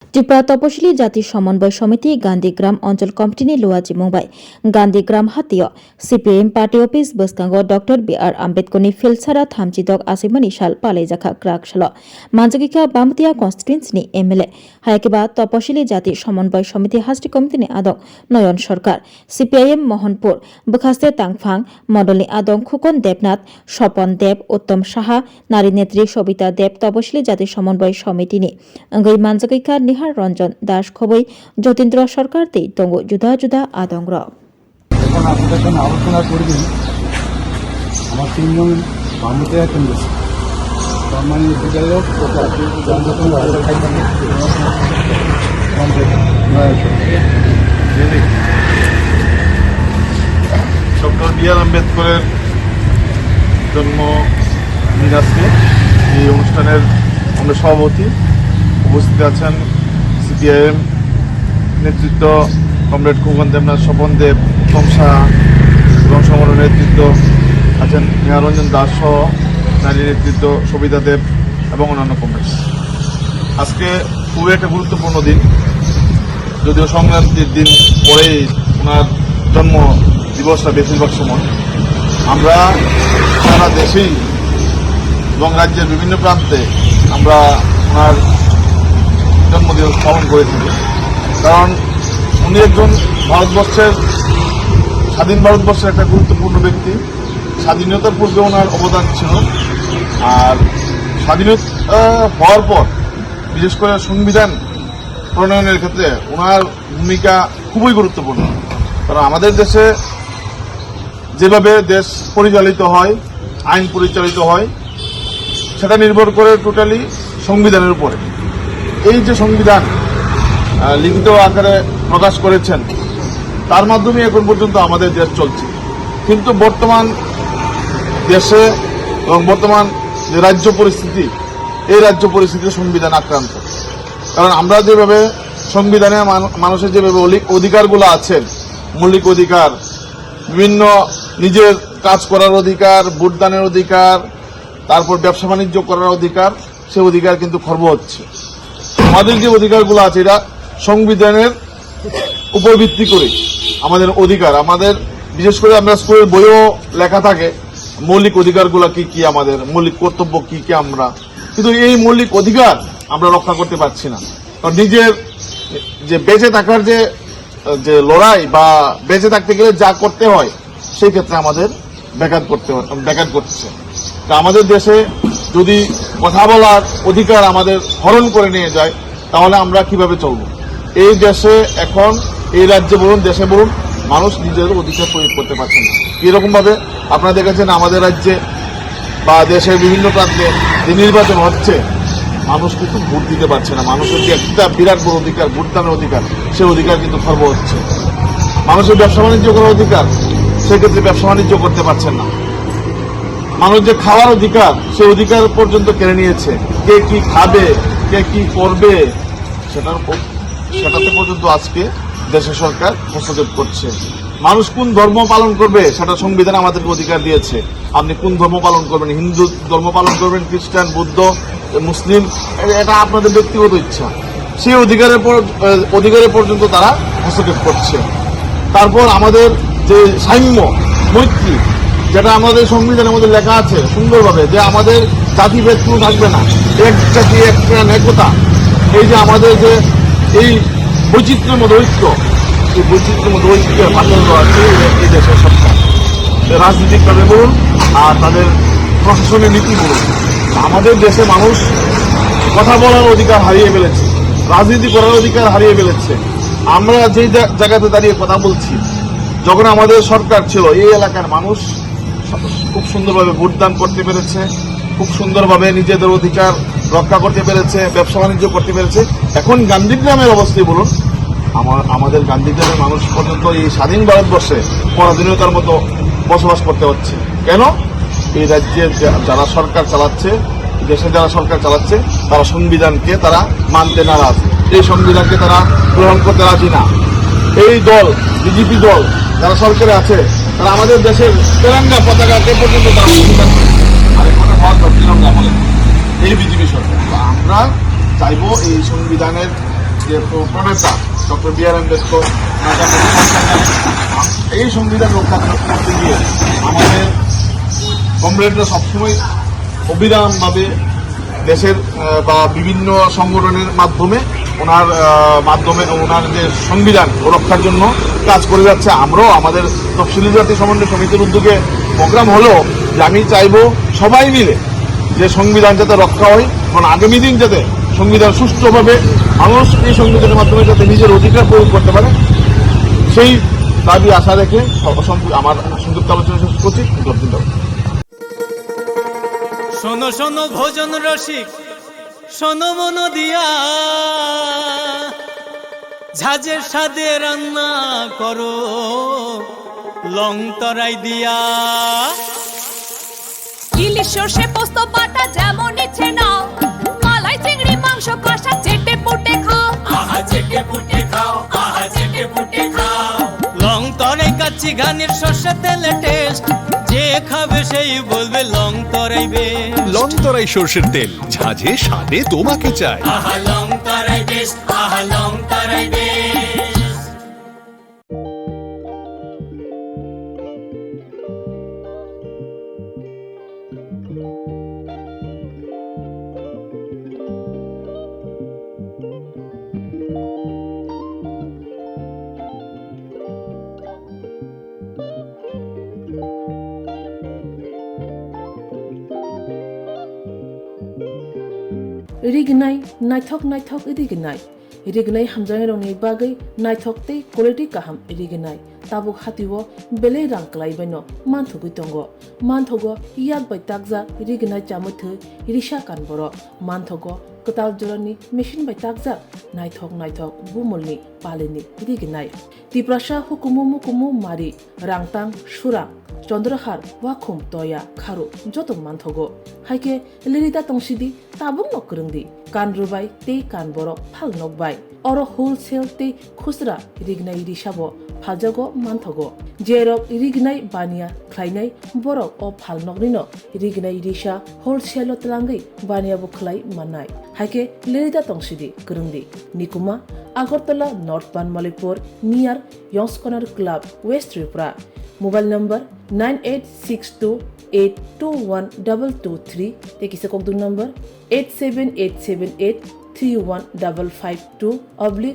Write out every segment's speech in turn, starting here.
ত্রিপুরা তপশিলি জাতি সমন্বয় সমিতি গান্ধীগ্রাম অঞ্চল কমিটিनि लुवाजी मुंबाई गांधीग्राम हातियो सीपीएम पार्टी अफिस बसकांगो डॉक्टर बी.आर. आम्बेडकरनि फिल्डसारा 30 आसिमानि साल पालाइजाखा क्राकसल मानजागिका बामतिया कन्स्टिट्युएन्सिनि एमएलए हायकेबा तपशिली जाति समन्वय समिति हास्टी कमिटिनि आदं नयन सरकार सीपीआईएम मोहनपुर बखास्ते तांगफां मडलनि आदं खुकन देबनाथ स्वपन देब उत्तम साहा नारी नेत्री सबिता देब तपशिली जाति समन्वय समितिनि अंगै मानजागिका निहार रंजन दास खबई যতীন্দ্র সরকার তেই দঙ্গ জুদা জুদা আদংর এখন আপনাদের সামনে আলোচনা করবেন আমার তিনজন বামতে এখন সম্মানীয় বিধায়ক ডক্টর বি.আর. আম্বেদকরের জন্মদিন আজকে এই অনুষ্ঠানের আমরা সভাপতি উপস্থিত আছেন সিপিআইএম নেতৃত্ব কমরেড খোকন দেবনাথ স্বপন দেব উত্তম সাহা এবং সমর নেতৃত্ব আছেন নিহারঞ্জন দাস সহ নারী নেতৃত্ব সবিতা দেব এবং অন্যান্য কমরেড। আজকে খুবই একটা গুরুত্বপূর্ণ দিন, যদিও সংক্রান্তির দিন পরেই ওনার জন্ম দিবসটা বেশিরভাগ সময় আমরা সারা দেশেই এবং রাজ্যের বিভিন্ন প্রান্তে আমরা ওনার জন্মদিবস পালন করে থাকি। কারণ উনি একজন ভারতবর্ষের স্বাধীন ভারতবর্ষের একটা গুরুত্বপূর্ণ ব্যক্তি। স্বাধীনতার পূর্বে ওনার অবদান ছিল, আর স্বাধীনতা হওয়ার পর বিশেষ করে সংবিধান প্রণয়নের ক্ষেত্রে ওনার ভূমিকা খুবই গুরুত্বপূর্ণ। কারণ আমাদের দেশে যেভাবে দেশ পরিচালিত হয়, আইন পরিচালিত হয়, সেটা নির্ভর করে টোটালি সংবিধানের উপরে। এই যে সংবিধান লিখিত আকারে প্রকাশ করেছেন, তার মাধ্যমে এখন পর্যন্ত আমাদের দেশ চলছে। কিন্তু বর্তমান দেশে এবং বর্তমান যে রাজ্য পরিস্থিতি, এই রাজ্য পরিস্থিতিতে সংবিধান আক্রান্ত। কারণ আমরা যেভাবে সংবিধানে মানুষের যেভাবে অধিকারগুলো আছে, মৌলিক অধিকার, বিভিন্ন নিজের কাজ করার অধিকার, ভোটদানের অধিকার, তারপর ব্যবসা বাণিজ্য করার অধিকার, সে অধিকার কিন্তু খর্ব হচ্ছে। আমাদের যে অধিকারগুলো আছে এটা সংবিধানের উপর ভিত্তি করে আমাদের অধিকার, আমাদের বিশেষ করে আমরা স্কুলের বইও লেখা থাকে মৌলিক অধিকারগুলো কি কি, আমাদের মৌলিক কর্তব্য কি কি আমরা, কিন্তু এই মৌলিক অধিকার আমরা রক্ষা করতে পারছি না। কারণ নিজের যে বেঁচে থাকার যে লড়াই বা বেঁচে থাকতে গেলে যা করতে হয় সেই ক্ষেত্রে আমাদের ব্যাঘাত করছে। আমাদের দেশে যদি কথা বলার অধিকার আমাদের হরণ করে নিয়ে যায়, তাহলে আমরা কিভাবে চলব? এই দেশে এখন এই রাজ্যে বলুন, দেশে বলুন, মানুষ নিজেদের অধিকার প্রয়োগ করতে পারছে না। এরকম ভাবে আপনারা দেখেছেন আমাদের রাজ্যে বা দেশের বিভিন্ন প্রান্তে যে নির্বাচন হচ্ছে, মানুষ কিন্তু ভোট দিতে পারছে না। মানুষের যে একটা বিরাট বড় অধিকার, ভোটদানের অধিকার, সেই অধিকার কিন্তু খর্ব হচ্ছে। মানুষের ব্যবসা বাণিজ্য করার অধিকার, সেক্ষেত্রে ব্যবসা বাণিজ্য করতে পারছেন না। মানুষ যে খাওয়ার অধিকার, সেই অধিকার পর্যন্ত কেড়ে নিয়েছে। কে কি খাবে, কে কি করবে, সেটাতে পর্যন্ত আজকে দেশের সরকার হস্তক্ষেপ করছে। মানুষ কোন ধর্ম পালন করবে, সেটা সংবিধান আমাদেরকে অধিকার দিয়েছে। আপনি কোন ধর্ম পালন করবেন, হিন্দু ধর্ম পালন করবেন, খ্রিস্টান, বৌদ্ধ, মুসলিম, এটা আপনাদের ব্যক্তিগত ইচ্ছা। সেই অধিকারের পর্যন্ত তারা হস্তক্ষেপ করছে। তারপর আমাদের যে সাম্য, মৈত্রী, যেটা আমাদের সংবিধানের মধ্যে লেখা আছে সুন্দরভাবে, যে আমাদের জাতিভেদ কোনো থাকবে না, এক জাতি এক প্রাণ একতা, এই যে আমাদের যে এই বৈচিত্র্যের মধ্যে ঐক্য, এই বৈচিত্র্যের মধ্যে ঐক্যের পাথর আছে এই দেশের সরকার, রাজনীতিকভাবে বলুন আর তাদের প্রশাসনের নীতি বলুন। আমাদের দেশে মানুষ কথা বলার অধিকার হারিয়ে ফেলেছে, রাজনীতি করার অধিকার হারিয়ে ফেলেছে। আমরা যে জায়গাতে দাঁড়িয়ে কথা বলছি, যখন আমাদের সরকার ছিল, এই এলাকার মানুষ খুব সুন্দরভাবে ভোটদান করতে পেরেছে, খুব সুন্দরভাবে নিজেদের অধিকার রক্ষা করতে পেরেছে, ব্যবসা বাণিজ্য করতে পেরেছে। এখন গান্ধীগ্রামের অবস্থায় বলুন, আমাদের গান্ধীগ্রামের মানুষ পর্যন্ত এই স্বাধীন ভারতবর্ষে পরাধীনতার মতো বসবাস করতে হচ্ছে। কেন? এই রাজ্যের যারা সরকার চালাচ্ছে, দেশে যারা সরকার চালাচ্ছে, তারা সংবিধানকে তারা মানতে নারাজ, এই সংবিধানকে তারা গ্রহণ করতে রাজি না। এই দল, বিজেপি দল যারা সরকারে আছে, তারা আমাদের দেশের তেরঙ্গা পতাকাকে পর্যন্ত তারা তিরঙ্গা বলে, এই বিজেপি সরকার। আমরা চাইবো এই সংবিধানের যে প্রণেতা ডক্টর বি আর আম্বেদকর এই সংবিধান রক্ষা করতে গিয়ে আমাদের কমরেডরা সবসময় অবিরামভাবে দেশের বা বিভিন্ন সংগঠনের মাধ্যমে ওনার যে সংবিধান রক্ষার জন্য কাজ করে যাচ্ছে। আমরাও আমাদের তফসিলি জাতি সমন্বয় সমিতির উদ্যোগে প্রোগ্রাম হলো যে আমি চাইবো সবাই মিলে যে সংবিধান যাতে রক্ষা হয়, কারণ আগামী দিন যাতে সংবিধান সুষ্ঠুভাবে মানুষ এই সংবিধানের মাধ্যমে যাতে নিজের অধিকার প্রয়োগ করতে পারে, সেই দাবি আশা রেখে আমার সংযুক্ত আলোচনা শেষ করছি। শোনো শোনো ভোজন রসিক, শোনো মন দিয়া, ঝাঁঝের সাদে রান্না করো লং তরাই দিয়া। ইলিশ সর্ষে পোস্ত বাটা যেমন ইচ্ছে নাও, মালাই চিংড়ি মাংস কষা চেটে পুটে খাও, আহা চেটে পুটে খাও, আহা চেটে পুটে খাও। লং তরাই কাচ্চি ঘানির সর্ষে তেলে টেস্ট, যে খাবে সেই বলবে লং তরাই বেশ। লং তরাই সর্ষের তেল, ঝাঁঝে স্বাদে তোমাকে চাই। আহা লং তরাই বেশ, আহা লং তরাই বেশ। रिगनाय नायथक नायथक रिगनाय रिगनाय हामजानाय रंनि बागै नायथक ते क्वालिटी काहाम रिगनाय ताबुक हातिओ बेले रां क्लाइबायनो मानथुगै दंगो मानथगो याक बाय ताकजा रिगनाय चामुथो रिसा कानबरो मानथगो कताल जरनि मेशिन बाय ताकजा नायथक नायथक बुमलनि पालिनि रिगनाय तिप्रासा हुकुमु मुकुमु मारि रांतां सुरा चंद्रहार वाखुम तया खारु जतो मानथगो हाइके लिरिदा तंसिदि ताबुक नकरंदि कान रुबाय ते कान बरक फाल नकबाय अरो होलसेल ते खुसरा रिगनाय रिसाबो फालजागो मानथगो जेरक रिगनाय बानिया ख्लायनाय बरक अ फाल नकनिनो रिगनाय रिसा होलसेल तलांगै बानियाबो ख्लाय माननाय हाइके लिरिदा तंसिदि करंदि निकुमा Agartala north Banamalipur near young's corner club west Tripura mobile number 9862821223 तेकिसे कोकदु नंबर 87878831552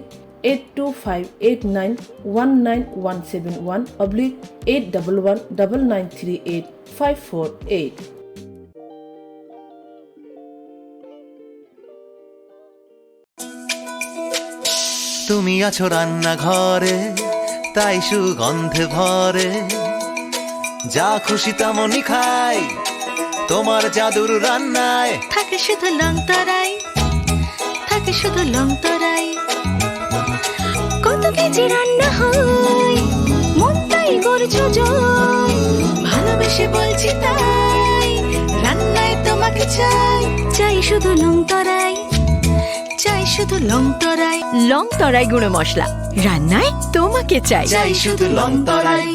/825891971 /8119938 তুমি আছো রান্না ঘরে, তাই সুগন্ধে ভরে, যা খুশি তেমনই খাই তোমার জাদুর রান্নায়। থাকে শুধু লং তরাই, থাকে শুধু লং তরাই, কত কেজি রান্না হয় মন তাই করছো জয়, ভালোবেসে বলছি তাই রান্নায় তোমাকে চাই, চাই শুধু লং তরাই, চাই শুধু লং তরাই। লং তরাই গুঁড়ো মশলা রান্নায় তোমাকে চাই, চাই শুধু লং তরাই।